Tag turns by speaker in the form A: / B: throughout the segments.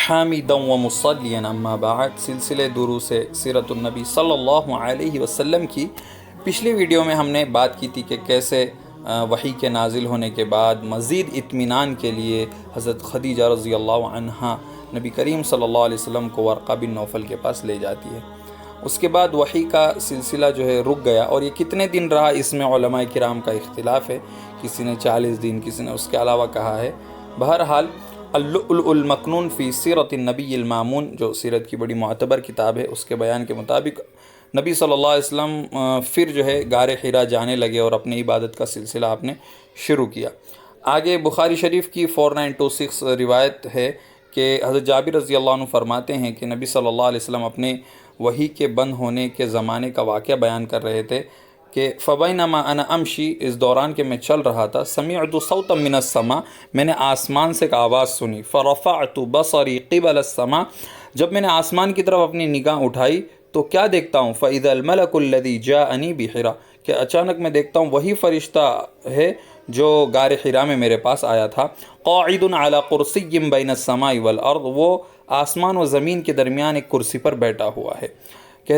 A: حامدا و مصلیا اما بعد سلسلے دروس سیرت النبی صلی اللہ علیہ وسلم کی پچھلی ویڈیو میں ہم نے بات کی تھی کہ کیسے وحی کے نازل ہونے کے بعد مزید اطمینان کے لیے حضرت خدیجہ رضی اللہ عنہا نبی کریم صلی اللہ علیہ وسلم کو ورقہ بن نوفل کے پاس لے جاتی ہے۔ اس کے بعد وحی کا سلسلہ جو ہے رک گیا، اور یہ کتنے دن رہا اس میں علماء کرام کا اختلاف ہے، کسی نے 40 دن، کسی نے اس کے علاوہ کہا ہے۔ بہرحال اللؤلؤ المکنون فی سیرت النبی المامون، جو سیرت کی بڑی معتبر کتاب ہے، اس کے بیان کے مطابق نبی صلی اللہ علیہ وسلم پھر جو ہے غار حرا جانے لگے اور اپنی عبادت کا سلسلہ آپ نے شروع کیا۔ آگے بخاری شریف کی 4926 روایت ہے کہ حضرت جابر رضی اللہ عنہ فرماتے ہیں کہ نبی صلی اللہ علیہ وسلم اپنے وحی کے بند ہونے کے زمانے کا واقعہ بیان کر رہے تھے کہ فبینما انا امشی، اس دوران کہ میں چل رہا تھا، سمعت صوتا من السماء، میں نے آسمان سے ایک آواز سنی، فرفعت بصری قبل السماء، جب میں نے آسمان کی طرف اپنی نگاہ اٹھائی تو کیا دیکھتا ہوں، فاذا الملک الذی جاءنی بحرا، کہ اچانک میں دیکھتا ہوں وہی فرشتہ ہے جو غار حرا میں میرے پاس آیا تھا، قاعد علی کرسی بین السماء والارض، وہ آسمان و زمین کے درمیان ایک کرسی پر بیٹھا ہوا ہے۔ کہ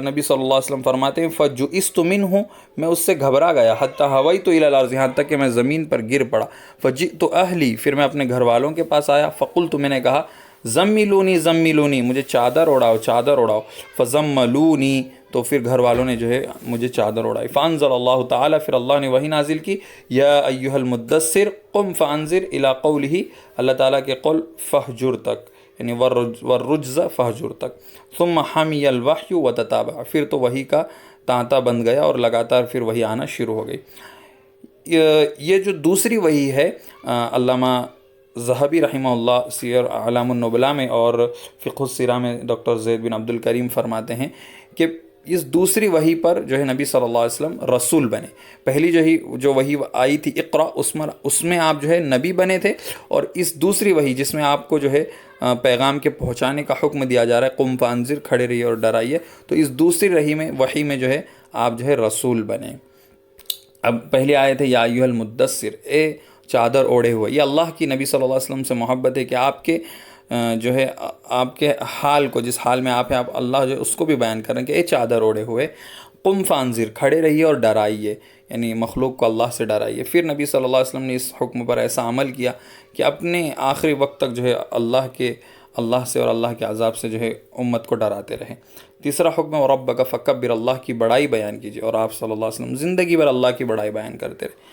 A: نبی صلی اللہ علیہ وسلم فرماتے ہیں فجئست منہ، میں اس سے گھبرا گیا، حتی ہویت الی الارض، یہاں تک کہ میں زمین پر گر پڑا، فجئت اہلی، پھر میں اپنے گھر والوں کے پاس آیا، فقلت، میں نے کہا زملونی زملونی، مجھے چادر اڑاؤ چادر اڑاؤ، فزملونی، تو پھر گھر والوں نے جو ہے مجھے چادر اڑائی۔ فانزل اللہ تعالیٰ، پھر اللہ نے وحی نازل کی، یا ایھا المدثر قم فانذر الی قولہ، اللہ تعالیٰ کے قول فہجر تک، یعنی والرجز فہجر تک، ثم حمی الوحی وتتابع، پھر تو وحی کا تانتا بند گیا اور لگاتار پھر وحی آنا شروع ہو گئی۔ یہ جو دوسری وحی ہے، علامہ ذہبی رحمہ اللہ سیر اعلام النبلاء میں اور فقہ السیرہ میں ڈاکٹر زید بن عبد الکریم فرماتے ہیں کہ اس دوسری وحی پر جو ہے نبی صلی اللہ علیہ وسلم رسول بنے۔ پہلی جو وحی آئی تھی اقرا، اس میں آپ جو ہے نبی بنے تھے، اور اس دوسری وحی جس میں آپ کو جو ہے پیغام کے پہنچانے کا حکم دیا جا رہا ہے، قم فانذر، کھڑے رہیے اور ڈرائیے، تو اس دوسری وحی میں جو ہے آپ جو ہے رسول بنے۔ اب پہلی آیت ہے یا ایھا المدثر، اے چادر اوڑھے ہوئے، یہ اللہ کی نبی صلی اللہ علیہ وسلم سے محبت ہے کہ آپ کے جو ہے آپ کے حال کو، جس حال میں آپ ہیں، آپ اللہ جو ہے اس کو بھی بیان کریں کہ اے چادر اوڑھے ہوئے، قم فانذر، کھڑے رہیے اور ڈرائیے، یعنی مخلوق کو اللہ سے ڈرائیے۔ پھر نبی صلی اللہ علیہ وسلم نے اس حکم پر ایسا عمل کیا کہ اپنے آخری وقت تک جو ہے اللہ سے اور اللہ کے عذاب سے جو ہے امت کو ڈراتے رہے۔ تیسرا حکم ہے ربک فکبر، اللہ کی بڑائی بیان کیجیے، اور آپ صلی اللہ علیہ وسلم زندگی بھر اللہ کی بڑائی بیان کرتے رہے۔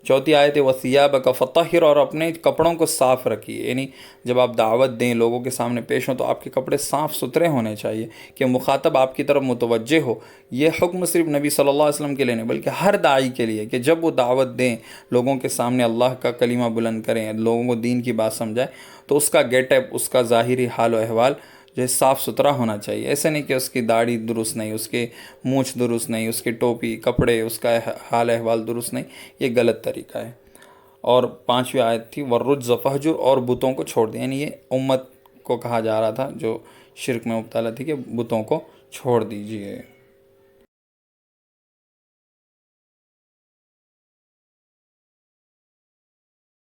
A: چوتھی آیت ہے وثیابک فطہر، اور اپنے کپڑوں کو صاف رکھیے، یعنی جب آپ دعوت دیں، لوگوں کے سامنے پیش ہوں، تو آپ کے کپڑے صاف ستھرے ہونے چاہیے کہ مخاطب آپ کی طرف متوجہ ہو۔ یہ حکم صرف نبی صلی اللہ علیہ وسلم کے لیے نہیں بلکہ ہر داعی کے لیے، کہ جب وہ دعوت دیں، لوگوں کے سامنے اللہ کا کلمہ بلند کریں، لوگوں کو دین کی بات سمجھائیں، تو اس کا گیٹ اپ، اس کا ظاہری حال و احوال جو ہے صاف ستھرا ہونا چاہیے۔ ایسے نہیں کہ اس کی داڑھی درست نہیں، اس کے مونچھ درست نہیں، اس کی ٹوپی، کپڑے، اس کا حال احوال درست نہیں، یہ غلط طریقہ ہے۔ اور پانچویں آیت تھی والرجز فہجر، اور بتوں کو چھوڑ دیں، یعنی یہ امت کو کہا جا رہا تھا جو شرک میں مبتلا تھی کہ بتوں کو چھوڑ دیجیے۔